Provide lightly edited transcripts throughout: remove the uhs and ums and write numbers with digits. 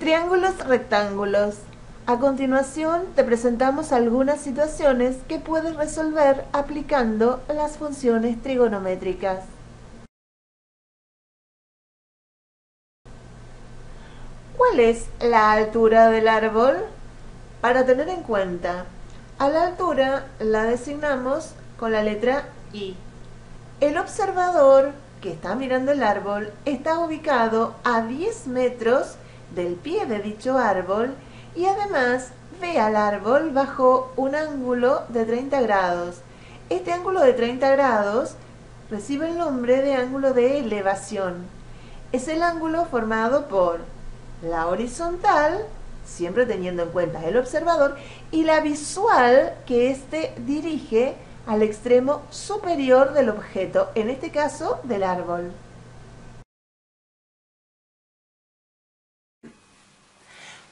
Triángulos rectángulos. A continuación te presentamos algunas situaciones que puedes resolver aplicando las funciones trigonométricas. ¿Cuál es la altura del árbol? Para tener en cuenta, a la altura la designamos con la letra I. El observador que está mirando el árbol está ubicado a 10 metros del pie de dicho árbol y además ve al árbol bajo un ángulo de 30 grados. Este ángulo de 30 grados recibe el nombre de ángulo de elevación. Es el ángulo formado por la horizontal, siempre teniendo en cuenta el observador, y la visual que éste dirige al extremo superior del objeto, en este caso del árbol.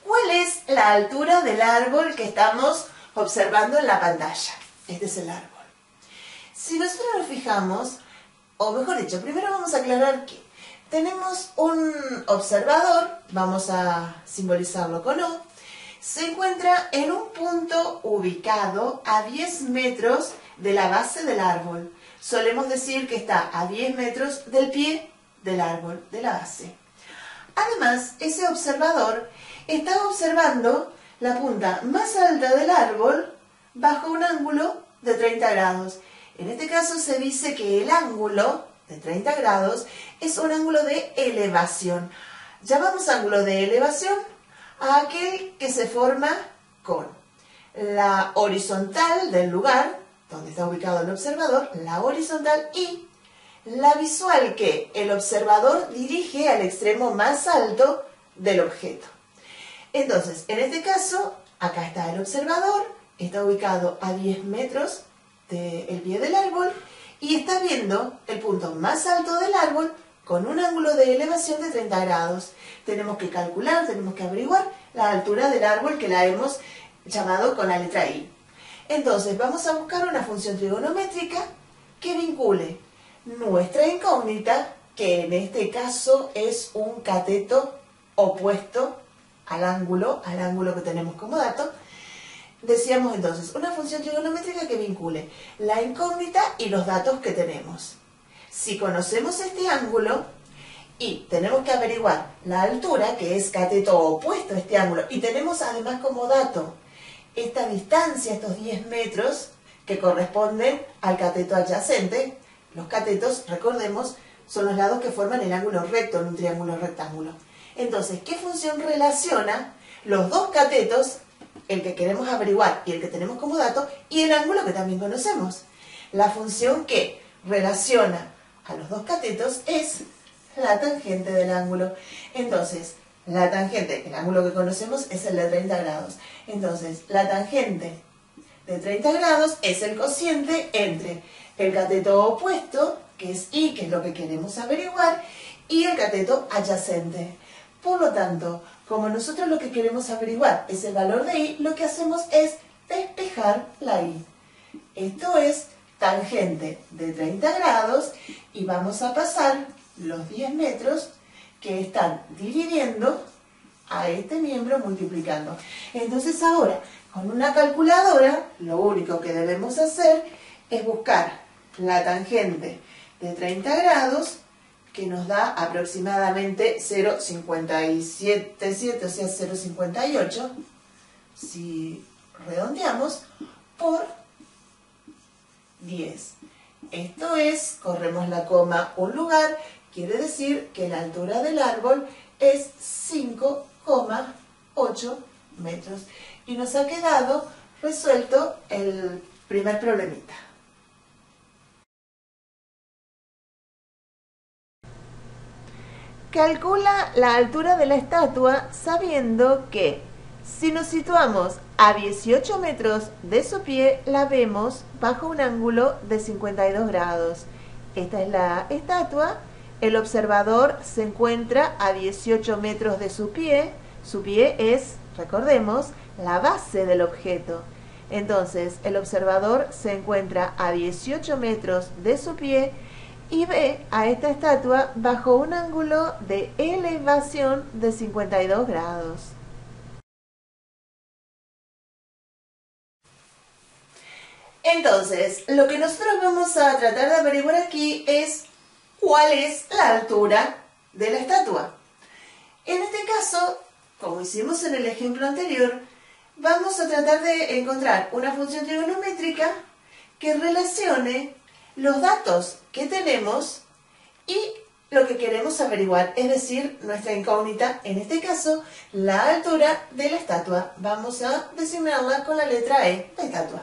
¿Cuál es la altura del árbol que estamos observando en la pantalla? Este es el árbol. Si nosotros nos fijamos, o mejor dicho, primero vamos a aclarar que tenemos un observador, vamos a simbolizarlo con O, se encuentra en un punto ubicado a 10 metros de la base del árbol. Solemos decir que está a 10 metros del pie del árbol, de la base. Además, ese observador está observando la punta más alta del árbol bajo un ángulo de 30 grados. En este caso se dice que el ángulo de 30 grados es un ángulo de elevación. Llamamos ángulo de elevación a aquel que se forma con la horizontal del lugar donde está ubicado el observador, la horizontal, y la visual que el observador dirige al extremo más alto del objeto. Entonces, en este caso, acá está el observador, está ubicado a 10 metros del pie del árbol y está viendo el punto más alto del árbol con un ángulo de elevación de 30 grados. Tenemos que calcular, tenemos que averiguar la altura del árbol que la hemos llamado con la letra I. Entonces, vamos a buscar una función trigonométrica que vincule nuestra incógnita, que en este caso es un cateto opuesto al ángulo que tenemos como dato. Decíamos entonces, una función trigonométrica que vincule la incógnita y los datos que tenemos. Si conocemos este ángulo y tenemos que averiguar la altura, que es cateto opuesto a este ángulo, y tenemos además como dato esta distancia, estos 10 metros, que corresponden al cateto adyacente. Los catetos, recordemos, son los lados que forman el ángulo recto en un triángulo rectángulo. Entonces, ¿qué función relaciona los dos catetos, el que queremos averiguar y el que tenemos como dato, y el ángulo que también conocemos? La función que relaciona a los dos catetos es la tangente del ángulo. Entonces, la tangente, el ángulo que conocemos, es el de 30 grados. Entonces, la tangente de 30 grados es el cociente entre el cateto opuesto, que es I, que es lo que queremos averiguar, y el cateto adyacente. Por lo tanto, como nosotros lo que queremos averiguar es el valor de I, lo que hacemos es despejar la I. Esto es tangente de 30 grados y vamos a pasar los 10 metros que están dividiendo a este miembro multiplicando. Entonces ahora, con una calculadora, lo único que debemos hacer es buscar la tangente de 30 grados, que nos da aproximadamente 0,577, o sea 0,58, si redondeamos, por 10. Esto es, corremos la coma un lugar, quiere decir que la altura del árbol es 5,8 metros. Y nos ha quedado resuelto el primer problemita. Calcula la altura de la estatua sabiendo que si nos situamos a 18 metros de su pie, la vemos bajo un ángulo de 52 grados. Esta es la estatua. El observador se encuentra a 18 metros de su pie. Su pie es, recordemos, la base del objeto. Entonces, el observador se encuentra a 18 metros de su pie y ve a esta estatua bajo un ángulo de elevación de 52 grados. Entonces, lo que nosotros vamos a tratar de averiguar aquí es cuál es la altura de la estatua. En este caso, como hicimos en el ejemplo anterior, vamos a tratar de encontrar una función trigonométrica que relacione los datos que tenemos y lo que queremos averiguar, es decir, nuestra incógnita, en este caso, la altura de la estatua. Vamos a designarla con la letra E, la estatua.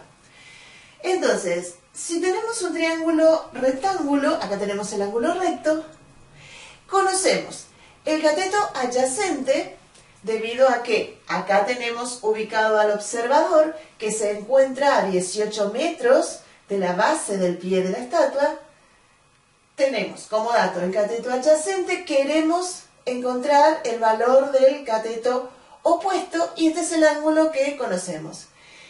Entonces, si tenemos un triángulo rectángulo, acá tenemos el ángulo recto, conocemos el cateto adyacente debido a que acá tenemos ubicado al observador que se encuentra a 18 metros de la base del pie de la estatua. Tenemos como dato el cateto adyacente, queremos encontrar el valor del cateto opuesto y este es el ángulo que conocemos.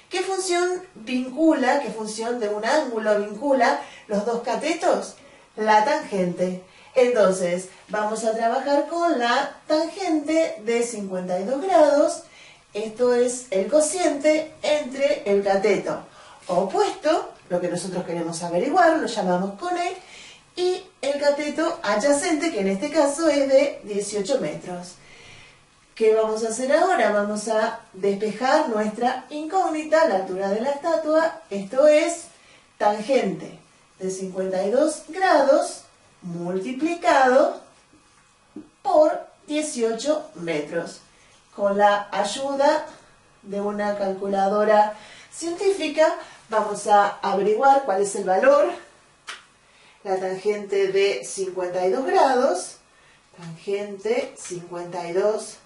¿Qué función vincula, qué función de un ángulo vincula los dos catetos? La tangente. Entonces, vamos a trabajar con la tangente de 52 grados. Esto es el cociente entre el cateto opuesto, lo que nosotros queremos averiguar, lo llamamos con E, y el cateto adyacente, que en este caso es de 18 metros. ¿Qué vamos a hacer ahora? Vamos a despejar nuestra incógnita, la altura de la estatua. Esto es tangente de 52 grados multiplicado por 18 metros. Con la ayuda de una calculadora científica vamos a averiguar cuál es el valor. La tangente de 52 grados, tangente 52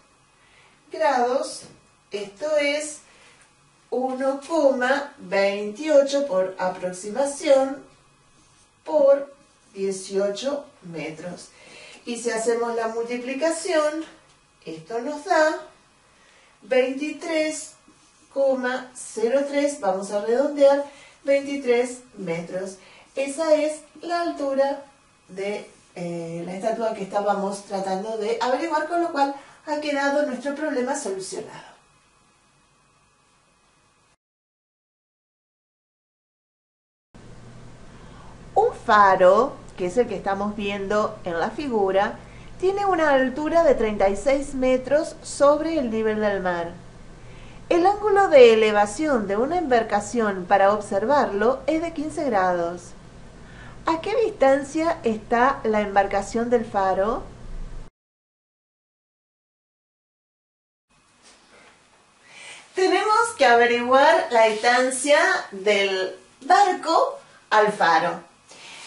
grados, esto es 1,28 por aproximación por 18 metros. Y si hacemos la multiplicación, esto nos da 23,03, vamos a redondear, 23 metros. Esa es la altura de la estatua que estábamos tratando de averiguar, con lo cual ha quedado nuestro problema solucionado. Un faro, que es el que estamos viendo en la figura, tiene una altura de 36 metros sobre el nivel del mar. El ángulo de elevación de una embarcación para observarlo es de 15 grados. ¿A qué distancia está la embarcación del faro? Tenemos que averiguar la distancia del barco al faro.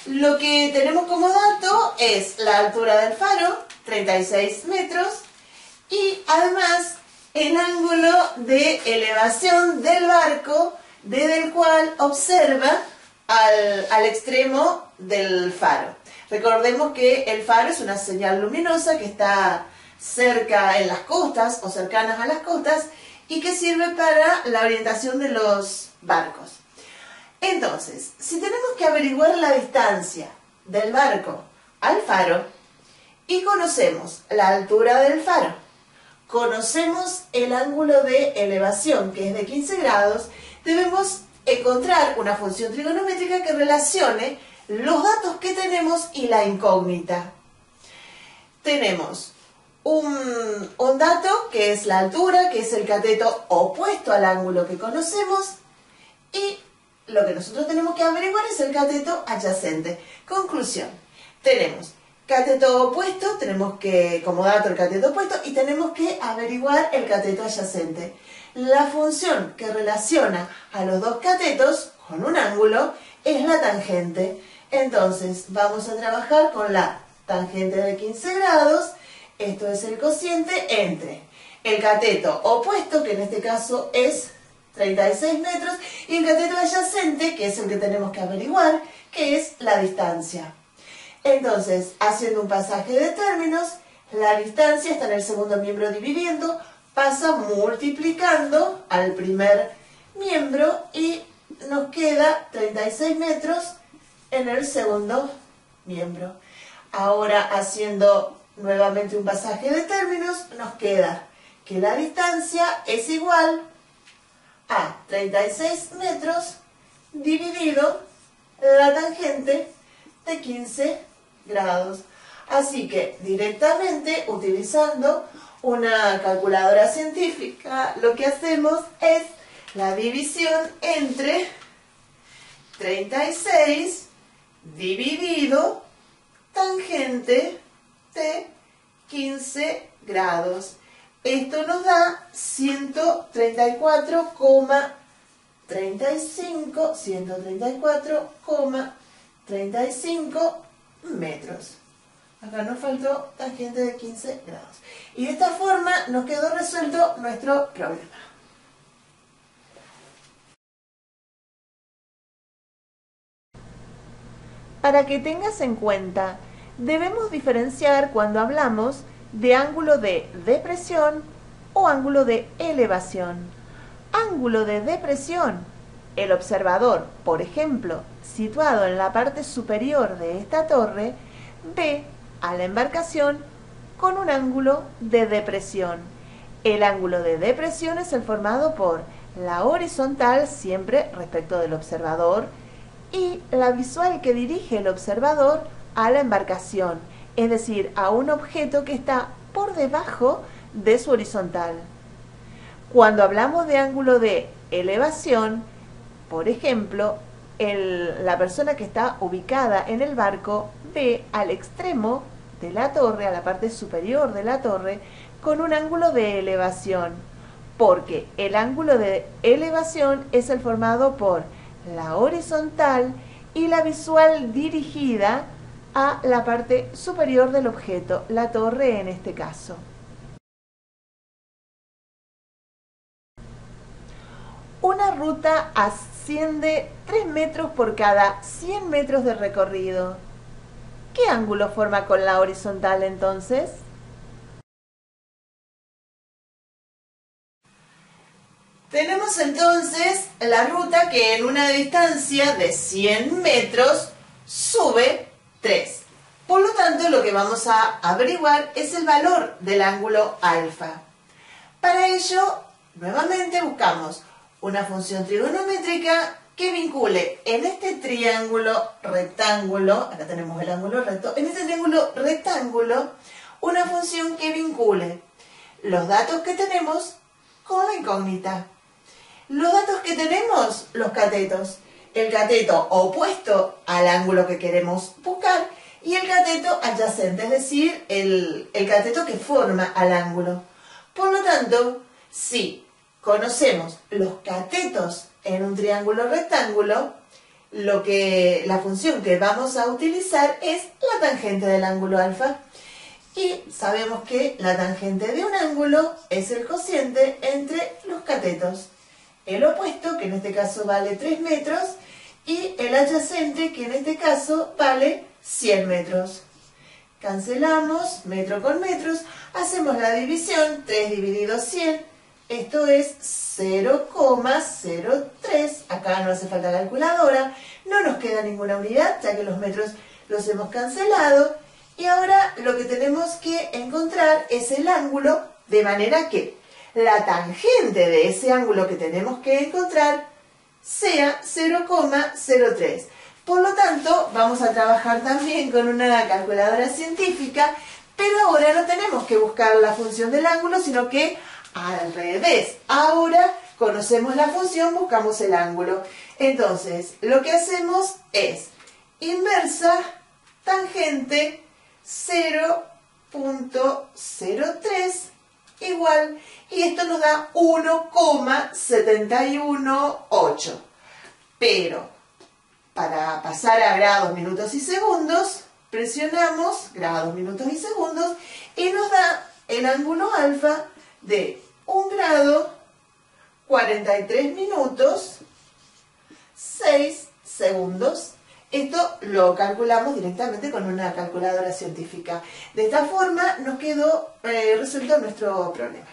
Lo que tenemos como dato es la altura del faro, 36 metros, y además el ángulo de elevación del barco desde el cual observa al extremo del faro. Recordemos que el faro es una señal luminosa que está cerca en las costas o cercanas a las costas y que sirve para la orientación de los barcos. Entonces, si tenemos que averiguar la distancia del barco al faro y conocemos la altura del faro, conocemos el ángulo de elevación que es de 15 grados, debemos encontrar una función trigonométrica que relacione los datos que tenemos y la incógnita. Tenemos un dato que es la altura, que es el cateto opuesto al ángulo que conocemos, y lo que nosotros tenemos que averiguar es el cateto adyacente. Conclusión, tenemos cateto opuesto, tenemos que, como dato el cateto opuesto, y tenemos que averiguar el cateto adyacente. La función que relaciona a los dos catetos con un ángulo es la tangente. Entonces vamos a trabajar con la tangente de 15 grados, esto es el cociente entre el cateto opuesto, que en este caso es 36 metros, y el cateto adyacente, que es el que tenemos que averiguar, que es la distancia. Entonces, haciendo un pasaje de términos, la distancia está en el segundo miembro dividiendo, pasa multiplicando al primer miembro y nos queda 36 metros en el segundo miembro. Ahora, haciendo nuevamente un pasaje de términos, nos queda que la distancia es igual a 36 metros dividido la tangente de 15 grados. Así que directamente, utilizando una calculadora científica, lo que hacemos es la división entre 36 dividido tangente de 15 grados. Esto nos da 134,35 metros. Acá nos faltó tangente de 15 grados. Y de esta forma nos quedó resuelto nuestro problema. Para que tengas en cuenta, debemos diferenciar cuando hablamos de ángulo de depresión o ángulo de elevación. Ángulo de depresión. El observador, por ejemplo, situado en la parte superior de esta torre, ve a la embarcación con un ángulo de depresión. El ángulo de depresión es el formado por la horizontal, siempre respecto del observador, y la visual que dirige el observador a la embarcación, es decir, a un objeto que está por debajo de su horizontal. Cuando hablamos de ángulo de elevación, por ejemplo, la persona que está ubicada en el barco ve al extremo de la torre, a la parte superior de la torre, con un ángulo de elevación, porque el ángulo de elevación es el formado por la horizontal y la visual dirigida a la parte superior del objeto, la torre en este caso. Una ruta asciende 3 metros por cada 100 metros de recorrido. ¿Qué ángulo forma con la horizontal entonces? Tenemos entonces la ruta que en una distancia de 100 metros sube 3. Por lo tanto, lo que vamos a averiguar es el valor del ángulo alfa. Para ello, nuevamente buscamos una función trigonométrica que vincule en este triángulo rectángulo, acá tenemos el ángulo recto, en este triángulo rectángulo, una función que vincule los datos que tenemos con la incógnita. Los datos que tenemos, los catetos. El cateto opuesto al ángulo que queremos buscar y el cateto adyacente, es decir, el cateto que forma al ángulo. Por lo tanto, si conocemos los catetos en un triángulo rectángulo, la función que vamos a utilizar es la tangente del ángulo alfa. Y sabemos que la tangente de un ángulo es el cociente entre los catetos. El opuesto, que en este caso vale 3 metros, y el adyacente, que en este caso vale 100 metros. Cancelamos metro con metros, hacemos la división, 3 dividido 100, esto es 0,03, acá no hace falta calculadora, no nos queda ninguna unidad, ya que los metros los hemos cancelado, y ahora lo que tenemos que encontrar es el ángulo, de manera que la tangente de ese ángulo que tenemos que encontrar sea 0,03. Por lo tanto, vamos a trabajar también con una calculadora científica, pero ahora no tenemos que buscar la función del ángulo, sino que al revés. Ahora conocemos la función, buscamos el ángulo. Entonces, lo que hacemos es inversa tangente 0,03 igual, y esto nos da 1,718. Pero para pasar a grados, minutos y segundos, presionamos grados, minutos y segundos y nos da el ángulo alfa de 1 grado, 43 minutos, 6 segundos. Esto lo calculamos directamente con una calculadora científica. De esta forma nos quedó resuelto nuestro problema.